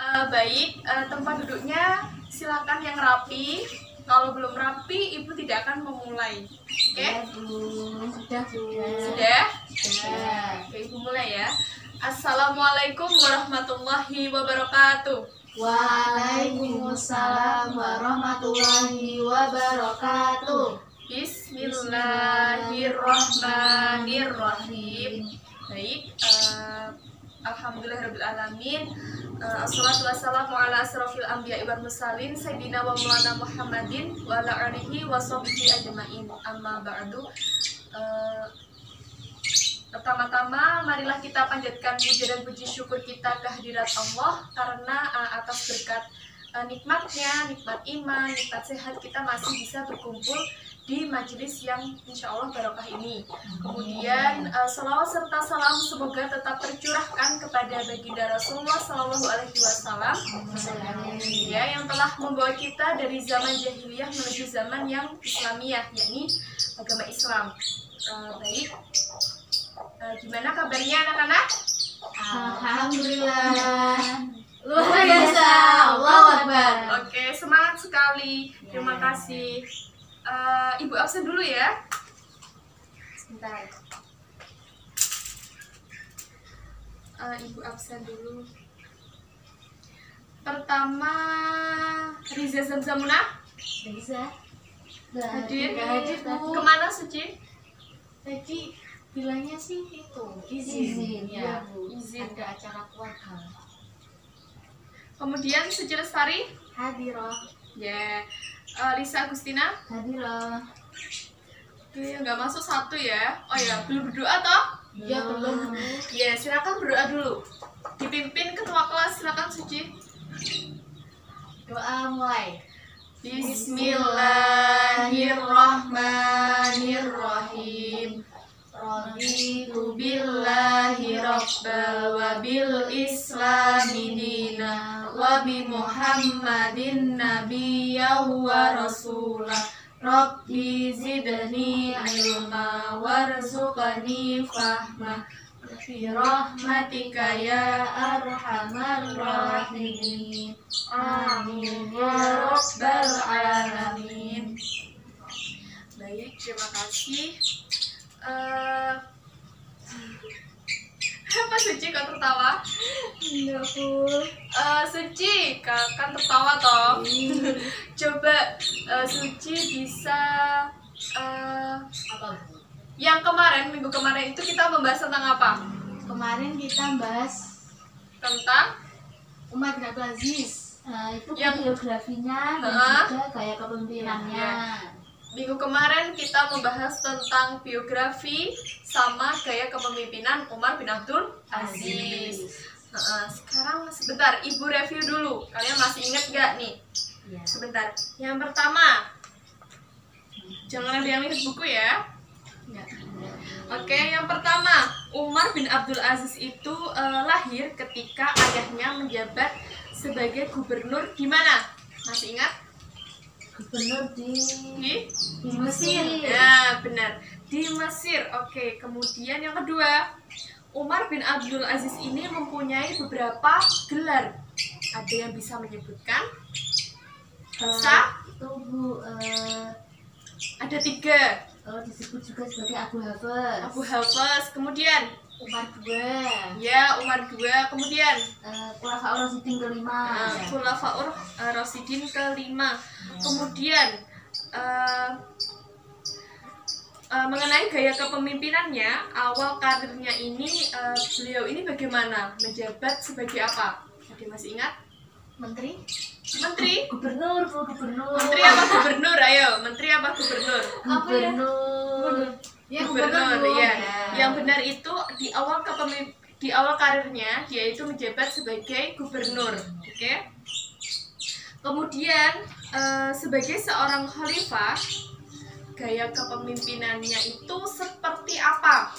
Tempat duduknya silakan yang rapi. Kalau belum rapi, Ibu tidak akan memulai. Oke? Sudah. Sudah? Oke, Ibu mulai ya. Assalamualaikum warahmatullahi wabarakatuh. Waalaikumsalam warahmatullahi wabarakatuh. Bismillahirrahmanirrahim. Baik, alhamdulillahirrabbilalamin. Assalatu wassalamu ala asrofil anbiya'i wal mursalin sayyidina wa maulana Muhammadin wa ala alihi wa sahbihi ajma'in. Amma ba'du. Pertama-tama marilah kita panjatkan puja dan puji syukur kita kehadirat Allah karena atas berkat nikmatnya, nikmat iman, nikmat sehat kita masih bisa berkumpul di majelis yang insya Allah barokah ini. Kemudian salawat serta salam semoga tetap tercurahkan kepada baginda Rasulullah Shallallahu Alaihi Wasallam ya, yang telah membawa kita dari zaman jahiliyah menuju zaman yang Islamiyah, yakni agama Islam. Baik, gimana kabarnya anak-anak? Alhamdulillah. Luar biasa. Allahu Akbar. Oke, semangat sekali. Terima kasih. Ibu absen dulu ya. Sebentar. Ibu absen dulu. Pertama, Riza Zamzamuna. Bisa. Hadir. Bu. Kemana Suci? Tadi bilangnya sih itu izin ya, Bu. Izin. Ada acara keluarga. Kemudian Suci Lestari. Hadirah. Ya. Lisa Agustina. Hadirah. Oke, nggak masuk satu ya. Oh ya, belum berdoa toh? Ya belum. Ya, silakan berdoa dulu. Dipimpin ketua kelas, silakan Suci. Doa mulai. Bismillahirrahmanirrahim. Raditu billahi rabba wa bil islami dina wa bi Muhammadin nabiyya wa rasulah. Rabbi zidni ilma warzuqni fahma bi rahmatika ya arhamar rahimin. Amin ya rabbal alamin. Baik, terima kasih. Apa Suci kau tertawa? Enggak, Bu. Suci kan tertawa toh. Coba Suci bisa Apa, Bu? yang minggu kemarin itu kita membahas tentang apa? Kemarin kita bahas Tentang Umar bin Abdul Aziz. Itu Yang- biografinya dan Heeh. juga gaya kepemimpinannya. minggu kemarin kita membahas tentang biografi sama gaya kepemimpinan Umar bin Abdul Aziz. Sekarang sebentar, Ibu review dulu. Kalian masih ingat gak nih? Ya. Sebentar. Yang pertama, jangan ada yang lihat buku ya. Ya. Oke, yang pertama, Umar bin Abdul Aziz itu lahir ketika ayahnya menjabat sebagai gubernur di mana? Masih ingat? Gubernur di Di Mesir. Ya, benar. Di Mesir. Oke, kemudian yang kedua, Umar bin Abdul Aziz ini mempunyai beberapa gelar. Ada yang bisa menyebutkan? Bisa? Itu, Bu, Ada 3. disebut juga sebagai Abu Hafs. Abu Hafs, kemudian Umar II. ya Umar II, kemudian Khulafaur Rasyidin kelima. Khulafaur Rasyidin kelima. Kemudian mengenai gaya kepemimpinannya, awal karirnya ini beliau ini bagaimana? Menjabat sebagai apa? Ada masih ingat? Menteri. Menteri? Gubernur, Bu, gubernur. Menteri apa gubernur? Ayo, menteri apa gubernur? Gubernur. Ya, Gubernur, Bu. ya. Yang benar itu di awal karirnya dia itu menjabat sebagai gubernur, oke? Kemudian sebagai seorang khalifah, gaya kepemimpinannya itu seperti apa?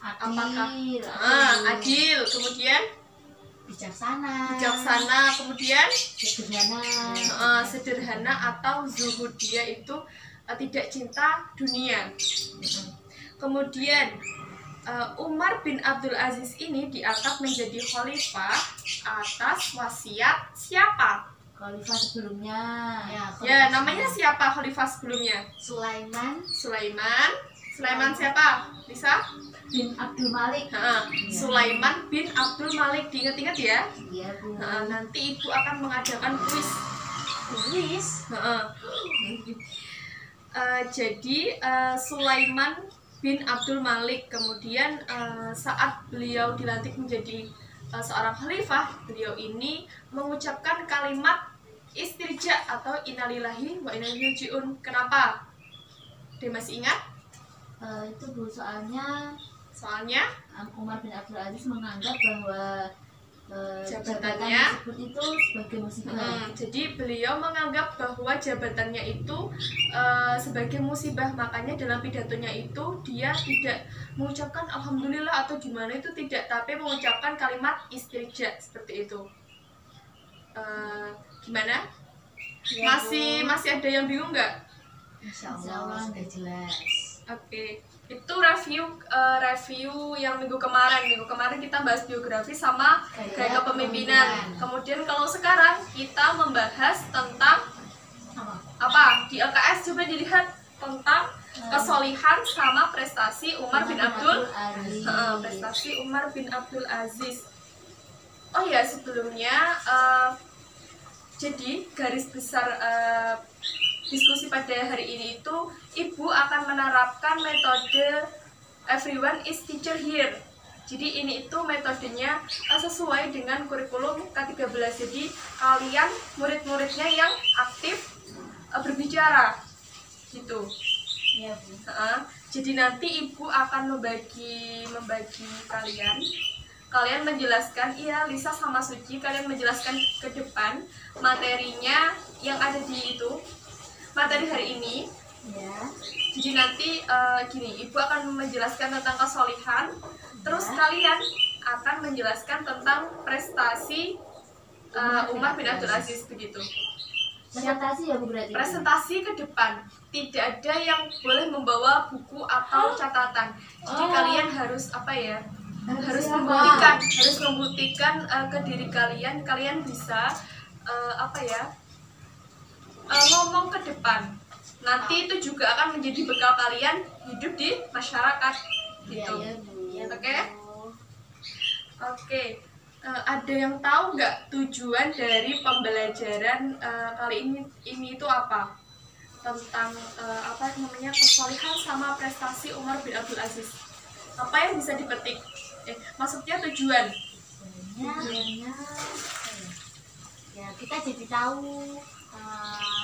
Apakah adil, kemudian bijaksana, kemudian sederhana, atau zuhud, dia itu tidak cinta dunia. Kemudian Umar bin Abdul Aziz ini diangkat menjadi khalifah atas wasiat siapa? Khalifah sebelumnya. Ya, namanya siapa khalifah sebelumnya? Sulaiman Sulaiman siapa? Lisa? bin Abdul Malik. Sulaiman bin Abdul Malik, diingat-ingat ya. Iya, Bu. Nanti ibu akan mengadakan kuis. Jadi Sulaiman bin Abdul Malik kemudian saat beliau dilantik menjadi seorang khalifah, beliau ini mengucapkan kalimat istirja atau innalillahi wa inna ilaihi raji'un. Kenapa? Dia masih ingat? Itu Bu, soalnya Umar bin Abdul Aziz menganggap bahwa jabatannya tersebut itu sebagai musibah. Jadi beliau menganggap bahwa jabatannya itu sebagai musibah, makanya dalam pidatonya itu dia tidak mengucapkan alhamdulillah atau gimana, itu tidak, tapi mengucapkan kalimat istirja seperti itu. Gimana? Ya, masih ada yang bingung nggak? Insya Allah sudah jelas. Oke, itu review yang minggu kemarin. Minggu kemarin kita bahas biografi sama gaya kepemimpinan. Kemudian kalau sekarang kita membahas tentang apa? Di LKS coba dilihat tentang kesolihan sama prestasi Umar bin Abdul Aziz. Oh ya, sebelumnya jadi garis besar diskusi pada hari ini itu ibu akan menerapkan metode everyone is teacher here. Jadi ini itu metodenya sesuai dengan kurikulum K13. Jadi kalian murid-muridnya yang aktif berbicara gitu. Iya, Bu. Jadi nanti ibu akan membagi kalian menjelaskan, iya Lisa sama Suci, kalian menjelaskan ke depan materinya yang ada di itu, materi hari ini. Ya. Jadi nanti gini, ibu akan menjelaskan tentang kesolihan, terus kalian akan menjelaskan tentang prestasi Umar bin Abdul Aziz begitu. Presentasi ya Bu berarti. Presentasi ke depan, tidak ada yang boleh membawa buku atau catatan. Jadi kalian harus apa ya? Harus membuktikan ke diri kalian bisa ngomong ke depan. Nanti itu juga akan menjadi bekal kalian hidup di masyarakat gitu. Oke. Ada yang tahu nggak tujuan dari pembelajaran kali ini itu apa? Tentang kesolihan sama prestasi Umar bin Abdul Aziz. Apa yang bisa dipetik? Maksudnya tujuannya ya kita jadi tahu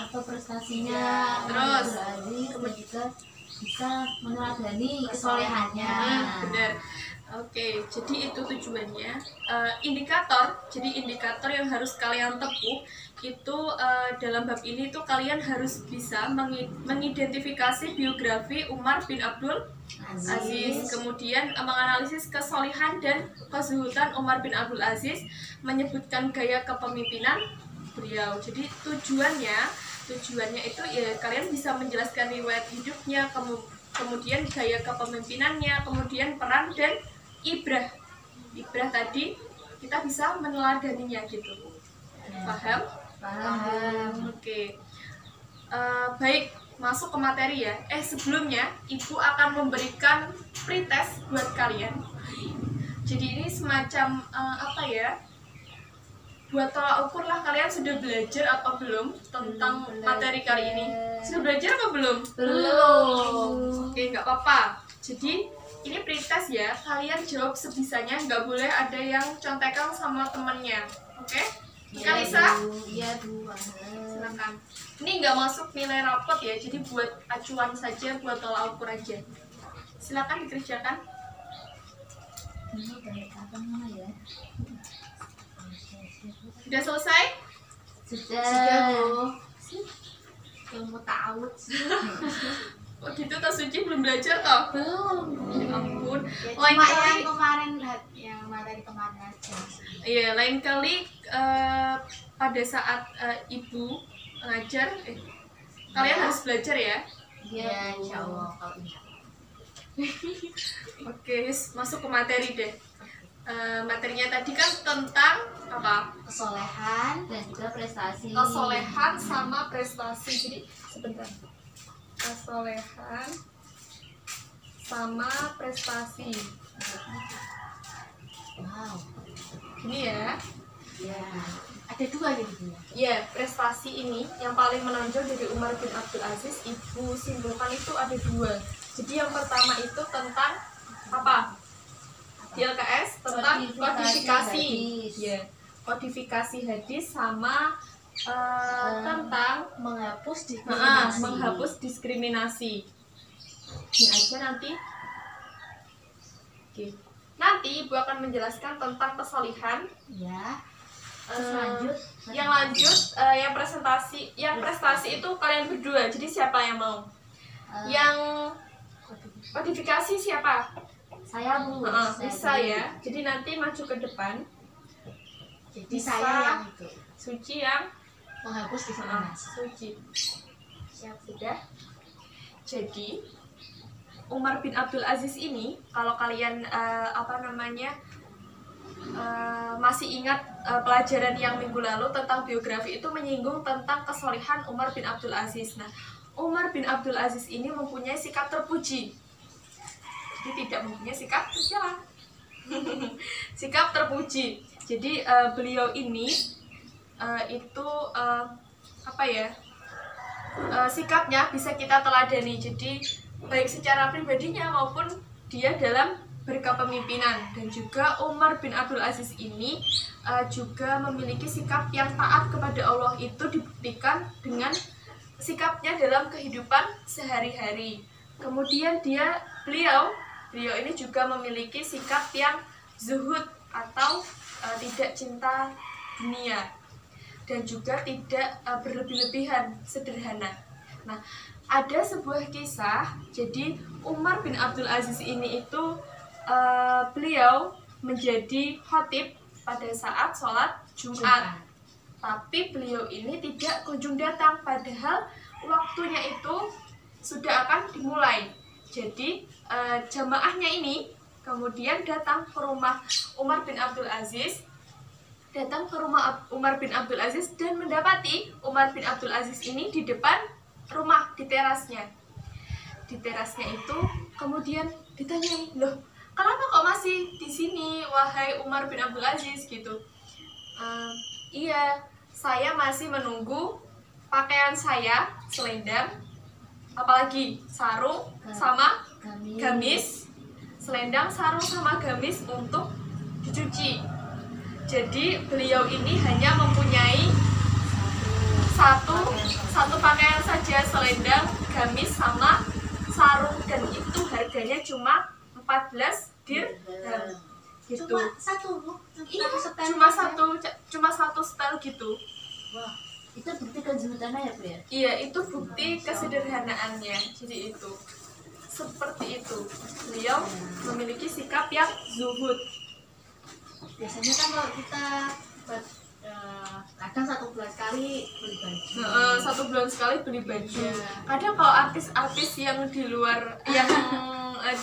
atau prestasinya terus kemudian juga bisa meneladani kesolehannya. Benar. Oke, jadi itu tujuannya. Indikator yang harus kalian tempuh itu dalam bab ini tuh kalian harus bisa mengidentifikasi biografi Umar bin Abdul Aziz, kemudian menganalisis kesolihan dan kezuhudan Umar bin Abdul Aziz, menyebutkan gaya kepemimpinan beliau. Jadi tujuannya itu ya kalian bisa menjelaskan riwayat hidupnya, kemudian gaya kepemimpinannya, kemudian peran dan ibrah tadi kita bisa meneladaninya gitu. Paham? Oke. Baik, masuk ke materi ya. Sebelumnya ibu akan memberikan pretest buat kalian. Jadi ini semacam buat tolak ukur lah, kalian sudah belajar atau belum tentang materi kali ini. Sudah belajar apa belum? Belum. Oke, nggak apa-apa. Jadi ini pretest ya, kalian jawab sebisanya, nggak boleh ada yang contekan sama temannya. Oke? Kalisa? Iya, Bu. Silakan. Ini nggak masuk nilai rapot ya, jadi buat acuan saja, buat tolak ukur aja. Silakan dikerjakan. Ini dari apa mana ya? Sudah selesai? Sudah, Bu. Ilmu ta'awud sih. Oh gitu, toh Suci belum belajar toh? Belum. Ya ampun. Ya, Lain cuma kali, yang kemarin yang materi kemarin aja. iya lain kali pada saat ibu ngajar, kalian harus belajar ya. Iya, insya Allah. Kalau insya Allah. Oke, masuk ke materi deh. Materinya tadi kan tentang apa? Kesolehan dan juga prestasi. Kesolehan sama prestasi. Jadi sebentar. Kesolehan sama prestasi. Wow. Ini ya. Ya. Ada dua jadinya. Ya, prestasi ini yang paling menonjol dari Umar bin Abdul Aziz, ibu simpulkan itu ada dua. Jadi yang pertama itu tentang apa? Di LKS tentang kodifikasi. Ya, kodifikasi hadis sama tentang menghapus diskriminasi. Menghapus diskriminasi. Ini aja nanti. Oke. Nanti Ibu akan menjelaskan tentang kesalihan. Ya. Yang lanjut yang presentasi, yang prestasi itu kalian berdua. Jadi siapa yang mau? Yang kodifikasi siapa? Saya Bu. Bisa ya. Jadi nanti maju ke depan. Jadi Bisa. saya yang itu. Suci yang Menghapus diskriminasi. Suci. Siap sudah. Jadi Umar bin Abdul Aziz ini, kalau kalian masih ingat pelajaran yang minggu lalu tentang biografi itu menyinggung tentang kesolehan Umar bin Abdul Aziz. Nah, Umar bin Abdul Aziz ini mempunyai sikap terpuji. Jadi tidak mempunyai sikap tercela. Sikap terpuji. Jadi beliau ini sikapnya bisa kita teladani. Jadi baik secara pribadinya maupun dia dalam berkepemimpinan. Dan juga Umar bin Abdul Aziz ini juga memiliki sikap yang taat kepada Allah, itu dibuktikan dengan sikapnya dalam kehidupan sehari-hari. Kemudian beliau ini juga memiliki sikap yang zuhud atau tidak cinta dunia, dan juga tidak berlebih-lebihan, sederhana. Nah, ada sebuah kisah. Jadi Umar bin Abdul Aziz ini itu beliau menjadi khatib pada saat sholat Jumat. Tapi beliau ini tidak kunjung datang, padahal waktunya itu sudah akan dimulai. Jadi jamaahnya ini kemudian datang ke rumah Umar bin Abdul Aziz, dan mendapati Umar bin Abdul Aziz ini di depan rumah, di terasnya. Di terasnya itu kemudian ditanyai, "Loh, kenapa kok masih di sini, wahai Umar bin Abdul Aziz?" gitu. Iya, saya masih menunggu pakaian saya, selendang, apalagi sarung sama gamis. Selendang, sarung sama gamis untuk dicuci. Jadi beliau ini hanya mempunyai satu pakaian saja, selendang, gamis sama sarung, dan itu harganya cuma 14 dirham. Gitu. Cuma satu setel gitu. Wah, itu bukti kezuhudannya ya Bu ya? Iya, itu bukti kesederhanaannya. Jadi itu seperti itu. Beliau memiliki sikap yang zuhud. Biasanya kan kalau kita kadang 1 bulan sekali beli baju. 1 bulan sekali beli baju. Kadang kalau artis-artis yang di luar, yang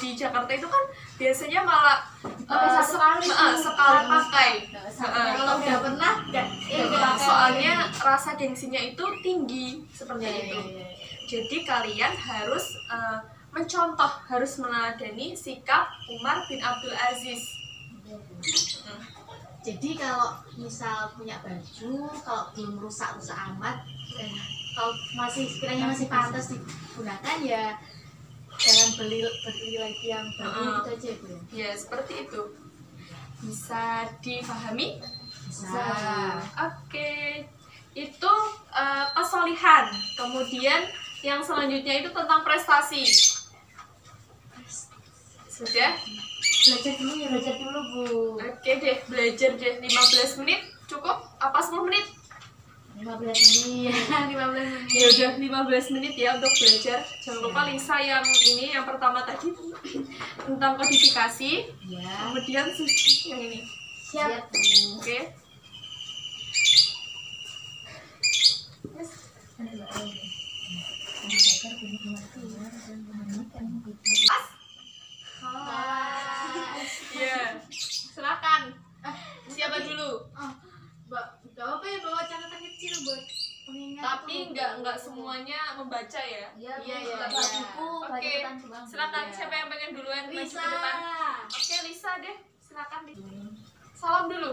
di Jakarta itu kan biasanya malah sekali pakai. Kalau udah pernah soalnya rasa gengsinya itu tinggi seperti itu. Jadi kalian harus mencontoh, harus meneladani sikap Umar bin Abdul Aziz. Jadi kalau misal punya baju, kalau belum rusak-rusak amat, dan kalau sekiranya masih pantas digunakan, ya jangan beli lagi yang baru, gitu aja Bu ya? Ya, seperti itu. Bisa dipahami? Bisa. Oke. Itu kesolihan. Kemudian yang selanjutnya itu tentang prestasi. Sudah? Belajar dulu Bu. Oke deh, belajar deh. 15 menit cukup? Apa 10 menit? 15 menit. 15 menit. Ya udah 15 menit ya untuk belajar. Jangan lupa Lisa yang pertama tadi tentang kodifikasi. Ya. Kemudian Suci yang ini. Siap. Oke. Iya. Silakan. Siapa dulu? Gak apa ya, bawa catatan kecil buat pengingat. Tapi nggak semuanya membaca ya. Iya. Baca buku, baca Oke, catatan doang. silakan. Iya. Siapa yang pengen duluan maju Lisa. ke depan? Oke, Lisa deh. Silakan. Salam dulu.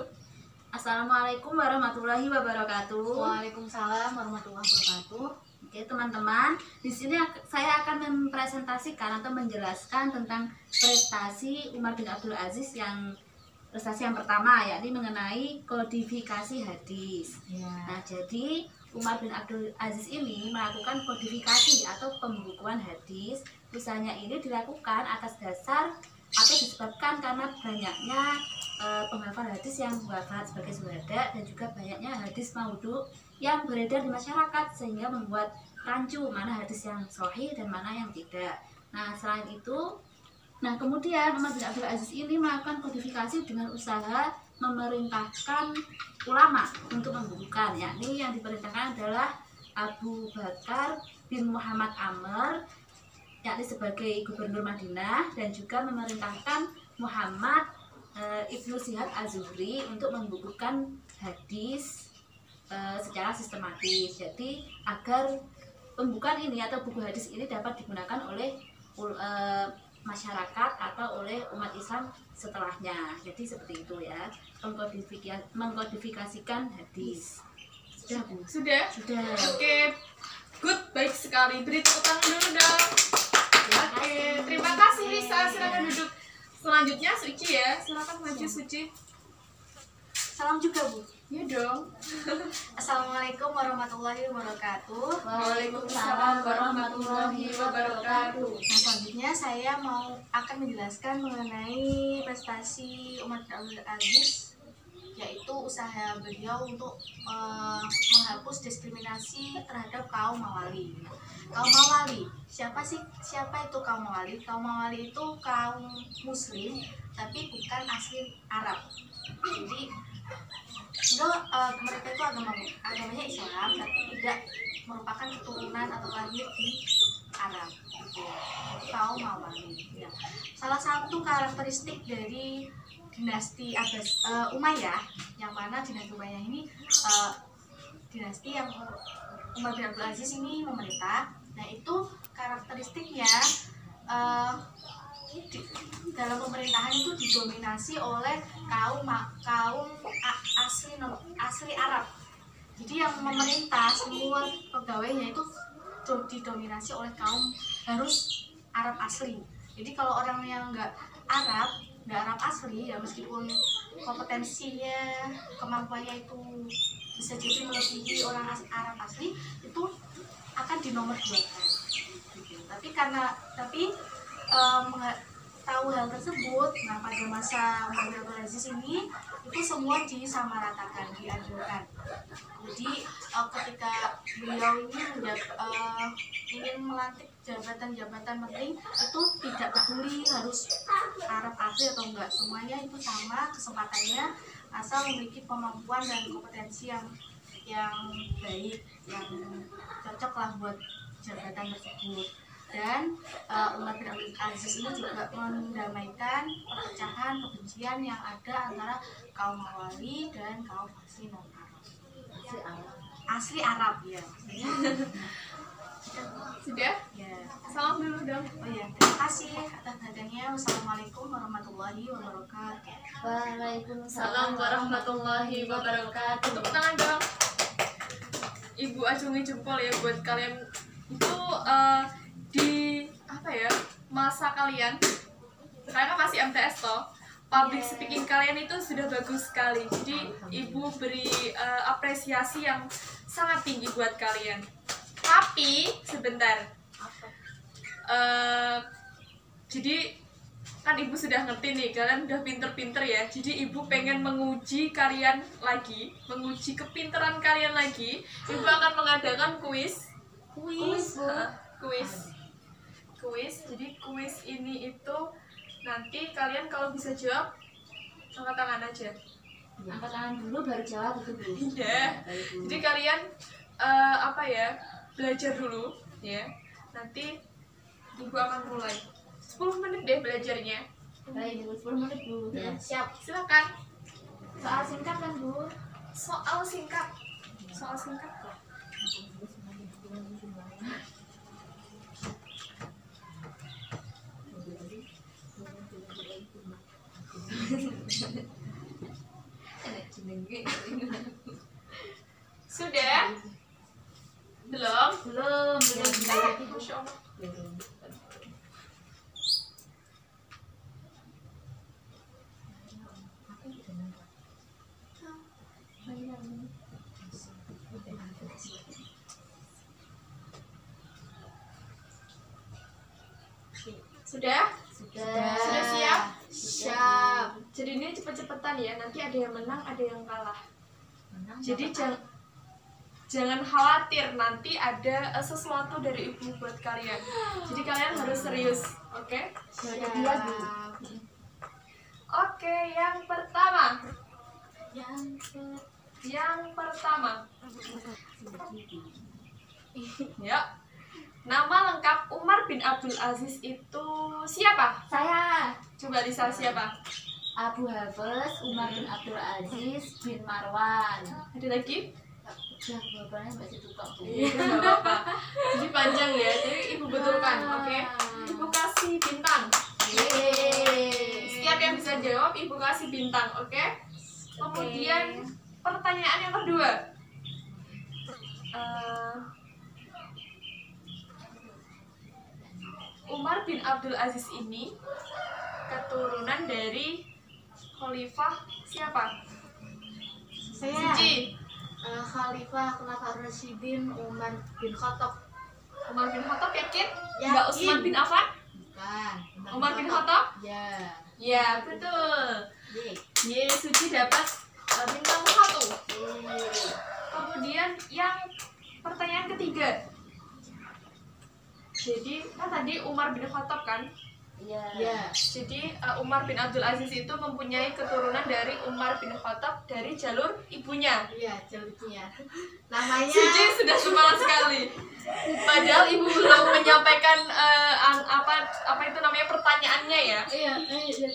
Assalamualaikum warahmatullahi wabarakatuh. Waalaikumsalam warahmatullahi wabarakatuh. Oke teman-teman, di sini saya akan mempresentasikan atau menjelaskan tentang prestasi Umar bin Abdul Aziz prestasi yang pertama, yakni mengenai kodifikasi hadis. Nah, jadi Umar bin Abdul Aziz ini melakukan kodifikasi atau pembukuan hadis. Usahanya ini dilakukan atas dasar atau disebabkan karena banyaknya penghafal hadis yang wafat sebagai syuhada dan juga banyaknya hadis maudhu yang beredar di masyarakat, sehingga membuat rancu mana hadis yang sahih dan mana yang tidak. Nah, selain itu, kemudian Umar bin Abdul Aziz ini melakukan kodifikasi dengan usaha memerintahkan ulama untuk membukukan, yakni yang diperintahkan adalah Abu Bakar bin Muhammad Amr, yakni sebagai gubernur Madinah, dan juga memerintahkan Muhammad Ibnu Syihab Az-Zuhri untuk membukukan hadis secara sistematis. Jadi agar pembukaan ini atau buku hadis ini dapat digunakan oleh masyarakat atau oleh umat Islam setelahnya. Jadi seperti itu ya, mengkodifikasikan hadis. Sudah Bu? Sudah? Sudah. Oke, good, baik sekali. Beri tepuk tangan dulu dong. Oke, terima kasih Lisa. Silakan duduk. Selanjutnya Suci ya. Silakan maju Suci. Salam juga Bu. Ya dong. Assalamualaikum warahmatullahi wabarakatuh. Waalaikumsalam warahmatullahi wabarakatuh. Nah, selanjutnya saya akan menjelaskan mengenai prestasi Umar bin Abdul Aziz, yaitu usaha beliau untuk menghapus diskriminasi terhadap kaum Mawali. Kaum Mawali, siapa itu kaum Mawali? Kaum Mawali itu kaum Muslim tapi bukan asli Arab. Jadi mereka itu agamanya Islam tapi tidak merupakan keturunan atau lahir di Arab. Itu kaum Mawali. Ya. Salah satu karakteristik dari dinasti Umayyah, yang mana dinasti Umayyah ini dinasti yang Umar bin Abdul Aziz ini memerintah. Nah, itu karakteristiknya dalam pemerintahan itu didominasi oleh kaum asli Arab. Jadi yang memerintah semua pegawainya itu didominasi oleh kaum harus Arab asli. Jadi kalau orang yang nggak Arab asli, ya meskipun kompetensinya, kemampuannya itu bisa jadi melebihi orang Arab asli, itu akan dinomorduakan. Tapi tahu hal tersebut, nah pada masa Umar bin Abdul Aziz ini itu semua disamaratakan, dianjurkan. Jadi ketika beliau ini ingin melantik jabatan-jabatan penting, itu tidak peduli harus Arab asli atau enggak, semuanya itu sama kesempatannya, asal memiliki kemampuan dan kompetensi yang baik, yang cocok lah buat jabatan tersebut. Dan Umar bin Abdul Aziz ini juga mendamaikan perpecahan, kebencian yang ada antara kaum Mawali dan kaum asli non-Arab. Asli Arab ya. Sudah? Ya. Salam dulu dong. Oh ya, terima kasih atas perhatiannya. Wassalamualaikum warahmatullahi wabarakatuh. Waalaikumsalam warahmatullahi wabarakatuh. Tepuk tangan dong. Ibu acungi jempol ya buat kalian itu di masa kalian, karena masih MTS toh, public speaking kalian itu sudah bagus sekali. Jadi ibu beri apresiasi yang sangat tinggi buat kalian. Tapi sebentar, jadi kan ibu sudah ngerti nih, kalian udah pinter-pinter ya. Jadi ibu pengen menguji kalian lagi, menguji kepinteran kalian lagi. Ibu akan mengadakan kuis. Jadi kuis ini itu nanti kalian kalau bisa jawab angkat tangan aja. Angkat tangan dulu baru jawab itu Bu. Iya. Jadi kalian belajar dulu ya. Nanti ibu akan mulai. 10 menit deh belajarnya. Baik, Bu, 10 menit, Bu. Ya, siap. Silakan. Soal singkat kan, Bu? Soal singkat. Soal singkat kok. Sudah? Belum? Belum. Masya Allah. Sudah? Sudah siap? Siap. Jadi ini cepet-cepetan ya, nanti ada yang menang, ada yang kalah. Jadi jangan khawatir, nanti ada sesuatu dari ibu buat kalian. Jadi kalian harus serius, oke? Iya, Bu. Oke, yang pertama. Yang Yang pertama. Ya. Nama lengkap Umar bin Abdul Aziz itu siapa? saya Coba Lisa, siapa? Abu Hafiz Umar bin Abdul Aziz bin Marwan. Ada lagi? Ya, jawabannya masih tutup, Bu. Iya, nggak apa-apa. Jadi panjang ya, jadi ibu betulkan, oke? Ibu kasih bintang. Yeay. Setiap yang bisa jawab, ibu kasih bintang, oke? Kemudian pertanyaan yang kedua. Umar bin Abdul Aziz ini keturunan dari Khalifah siapa? Saya Suci. Khalifah Khulafaur Rasyidin Umar bin Khattab. Umar bin Khattab, yakin? Yakin. Nggak Utsman bin Affan? Bukan. Umar bin Khattab? Ya. Ya, betul. Yeay. Suci dapat bintang 1. Yeay. Kemudian yang pertanyaan ketiga. Jadi kan tadi Umar bin Khattab kan? Iya. Ya. Jadi Umar bin Abdul Aziz itu mempunyai keturunan dari Umar bin Khattab dari jalur ibunya. Iya, jalurnya. Namanya Suci sudah semangat sekali. Padahal ibu belum menyampaikan apa itu namanya pertanyaannya ya. Iya,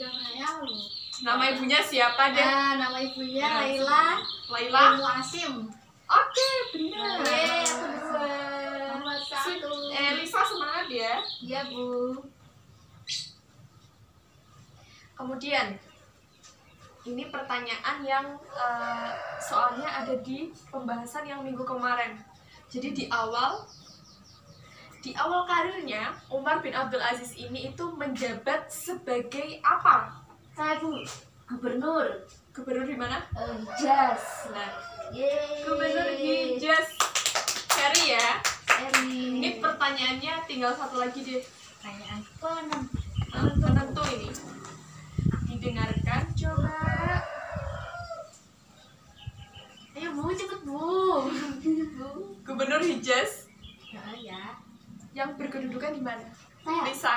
namanya Nama ibunya siapa deh? nama ibunya Laila Laila. Ummu Asim. Oke, benar. Yeay, aku dua. Nomor Su- 1. Lisa semangat ya. Iya, Bu. Kemudian ini pertanyaan yang soalnya ada di pembahasan yang minggu kemarin. Jadi di awal karirnya Umar bin Abdul Aziz ini itu menjabat sebagai apa? Saya, Bu, gubernur Gubernur di mana? Hijaz. Nah, Yeay. Gubernur Hijaz. Seri ya. Seri. Ini pertanyaannya tinggal satu lagi deh. pertanyaan penentu. Penentu ini. Didengarkan coba. Ayo Bu, cepet Bu. Gubernur Hijaz Ya. yang berkedudukan di mana? Saya. Lisa.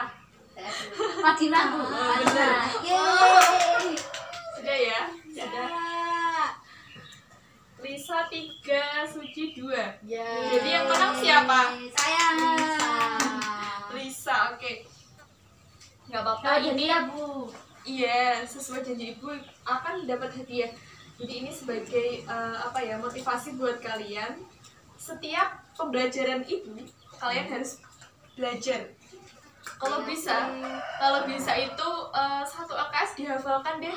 Madinah, Bu. bener. Madinah. Yeay. Sudah ya? Sudah. Lisa 3, Suci 2. Ya. Jadi yang menang siapa? Saya. Lisa, oke. Nggak apa-apa, Nah, ini ya, Bu. iya, sesuai janji ibu akan dapat hadiah. Jadi ini sebagai motivasi buat kalian. Setiap pembelajaran ibu, kalian harus belajar. Kalau bisa itu 1 LKS dihafalkan deh.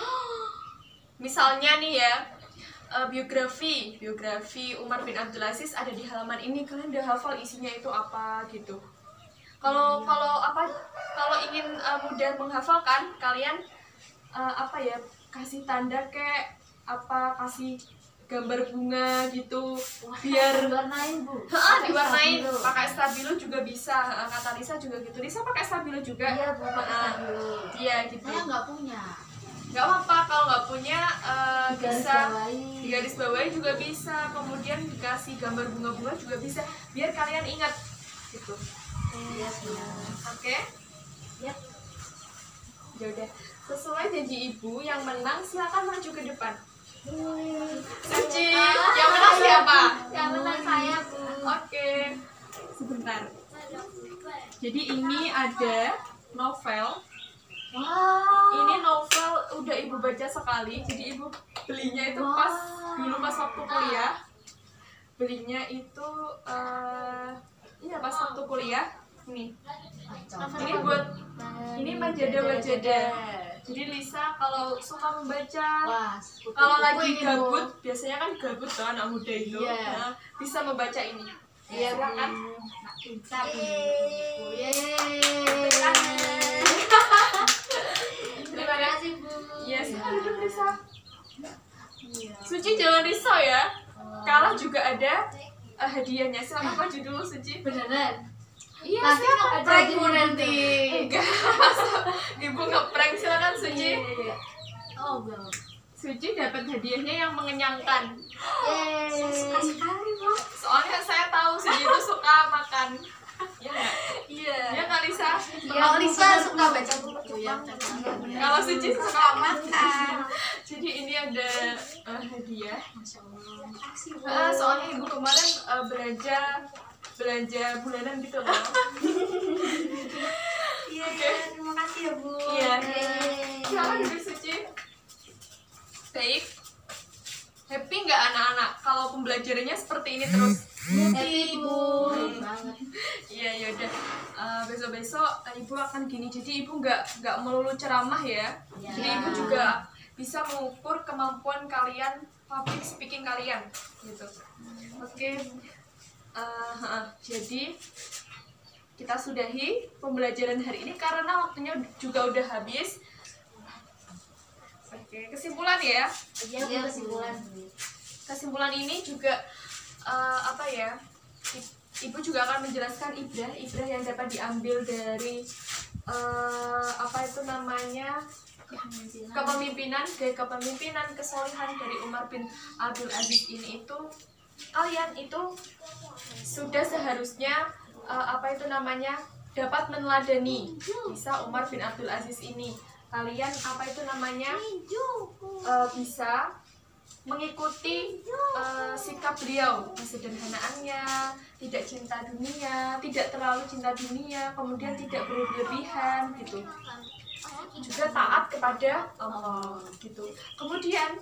Misalnya nih ya, biografi Umar bin Abdul Aziz ada di halaman ini, kalian udah hafal isinya itu apa gitu. Kalau ingin mudah menghafalkan, kalian kasih tanda kayak kasih gambar bunga gitu biar Diwarnain, Bu. diwarnain, Stabilo. pakai stabilo juga bisa. Kata Lisa juga gitu. Lisa pakai stabilo juga. Iya, Bu, pakai stabilo. Iya gitu. Saya nggak punya. Nggak apa-apa kalau nggak punya, Garis bisa bawahi. di garis bawahi juga bisa. Kemudian dikasih gambar bunga-bunga juga bisa. Biar kalian ingat gitu. Iya, siap. Oke? Yap. Ya udah. Sesuai janji ibu, yang menang silakan maju ke depan. Suci, yang menang siapa? Yang menang saya Bu. Oke. Sebentar. Jadi ini ada novel. Wow. Ini novel udah ibu baca sekali, jadi ibu belinya itu pas waktu kuliah. Belinya itu iya pas waktu kuliah. Ini buat Manjada-Wajada. Jadi Lisa kalau suka membaca, kalau lagi gabut, biasanya kan gabut tuh anak muda itu, nah, bisa membaca ini. Iya, Silakan. pintar. Terima kasih Bu. Iya, silakan Lisa. Suci jangan risau ya. Kalah juga ada hadiahnya. Silakan maju dulu Suci. Beneran. Iya, Nanti silakan. ada hadiah nanti. Enggak. Ibu ngeprank, silakan Suci. Oh, belum. Suci dapat hadiahnya yang mengenyangkan. Yeay. Suka sekali Bu. Soalnya saya tahu Suci itu suka makan. Iya nggak? Iya. Iya nggak Lisa? Kalau Lisa suka baca buku ya. Kalau Suci suka makan. Jadi ini ada hadiah. Masya Allah. Soalnya ibu kemarin belanja bulanan gitu loh. Iya, Oke. terima kasih ya Bu. Iya. Yeay. Silakan duduk Suci. Baik. Happy nggak anak-anak kalau pembelajarannya seperti ini terus? Happy Bu. Banget. Iya ya udah. Besok-besok ibu akan gini. Jadi ibu nggak melulu ceramah ya. Ya. Jadi ibu juga bisa mengukur kemampuan kalian, public speaking kalian, gitu. Oke. Jadi kita sudahi pembelajaran hari ini karena waktunya juga udah habis. Oke, kesimpulan ya. Iya, kesimpulan. Kesimpulan ini juga apa ya? Ibu juga akan menjelaskan ibrah yang dapat diambil dari apa itu namanya kepemimpinan kesolihan dari Umar bin Abdul Aziz ini itu kalian itu sudah seharusnya apa itu namanya dapat meneladani bisa Umar bin Abdul Aziz ini. Kalian apa itu namanya bisa mengikuti sikap beliau, kesederhanaannya, tidak cinta dunia, tidak terlalu cinta dunia, kemudian tidak berlebihan gitu, juga taat kepada Allah gitu. Kemudian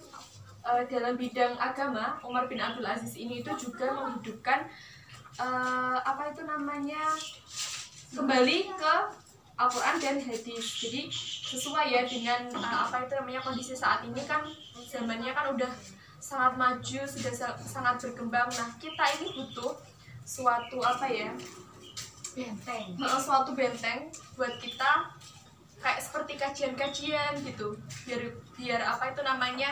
dalam bidang agama Umar bin Abdul Aziz ini itu juga menghidupkan apa itu namanya kembali ke Al-Quran dan hadis. Jadi sesuai ya dengan apa itu namanya kondisi saat ini kan zamannya kan udah sangat maju, sudah sangat berkembang. Nah kita ini butuh suatu apa ya Benteng. suatu benteng buat kita kayak seperti kajian-kajian gitu biar apa itu namanya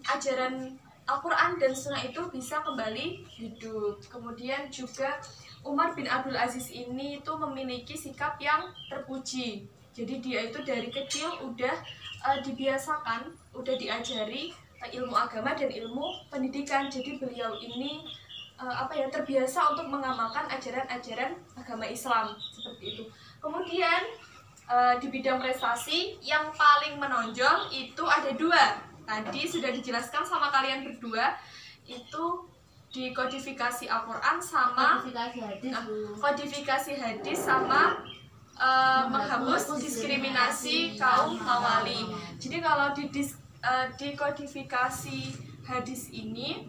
ajaran Al-Quran dan Sunnah itu bisa kembali hidup. Kemudian juga Umar bin Abdul Aziz ini itu memiliki sikap yang terpuji. Jadi dia itu dari kecil udah dibiasakan, udah diajari ilmu agama dan ilmu pendidikan. Jadi beliau ini apa ya terbiasa untuk mengamalkan ajaran-ajaran agama Islam seperti itu. Kemudian di bidang prestasi yang paling menonjol itu ada dua. Tadi sudah dijelaskan sama kalian berdua, itu di kodifikasi Al-Quran sama kodifikasi hadis sama menghapus diskriminasi kaum Mawali. Jadi kalau di kodifikasi hadis ini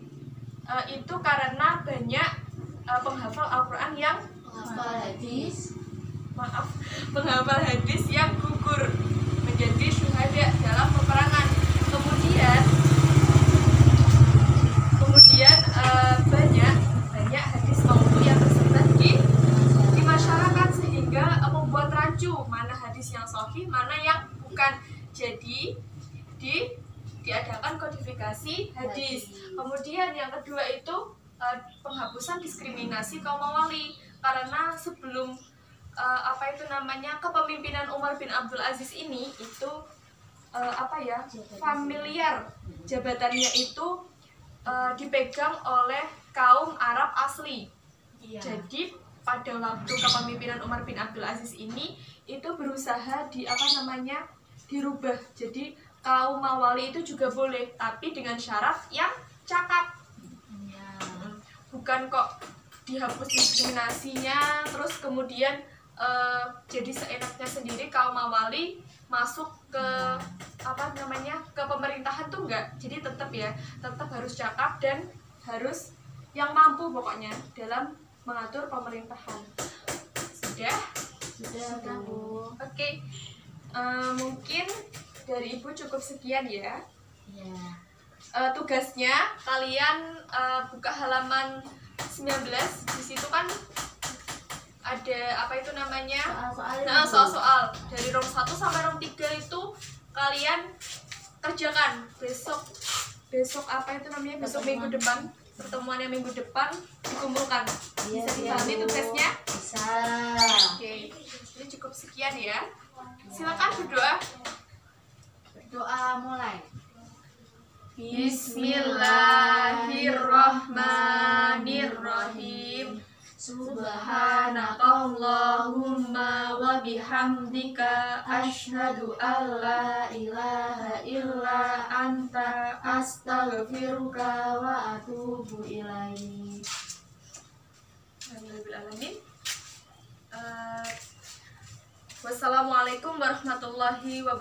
itu karena banyak penghafal Al-Quran yang penghafal hadis yang gugur menjadi syuhada dalam peperangan. Kemudian banyak hadis maudhu yang tersebar di masyarakat sehingga membuat rancu mana hadis yang sahih, mana yang bukan. Jadi diadakan kodifikasi hadis. Kemudian yang kedua itu penghapusan diskriminasi kaum Mawali karena sebelum apa itu namanya kepemimpinan Umar bin Abdul Aziz ini itu apa ya familiar jabatannya itu dipegang oleh kaum Arab asli. Jadi pada waktu kepemimpinan Umar bin Abdul Aziz ini itu berusaha dirubah. Jadi kaum Mawali itu juga boleh, tapi dengan syarat yang cakap. Bukan kok dihapus diskriminasinya, terus kemudian jadi seenaknya sendiri kaum mawali masuk ke ke pemerintahan tuh enggak. Jadi tetap harus cakap dan harus yang mampu pokoknya dalam mengatur pemerintahan. Sudah Bu. Oke. Mungkin dari Ibu cukup sekian ya. Iya. Tugasnya kalian buka halaman 19. Di situ kan ada soal-soal dari rom 1 sampai rom 3 itu kalian kerjakan besok minggu depan, pertemuannya minggu depan dikumpulkan. Bisa dipahami tugasnya? Bisa. Oke, ini cukup sekian ya. Silakan berdoa. Doa mulai. Bismillahirrahmanirrahim. Subhanakallahumma wa bihamdika asyhadu an la ilaha illa anta astaghfiruka wa atubu ilaik. Alhamdulillahirabbil alamin. Wassalamualaikum warahmatullahi wabarakatuh.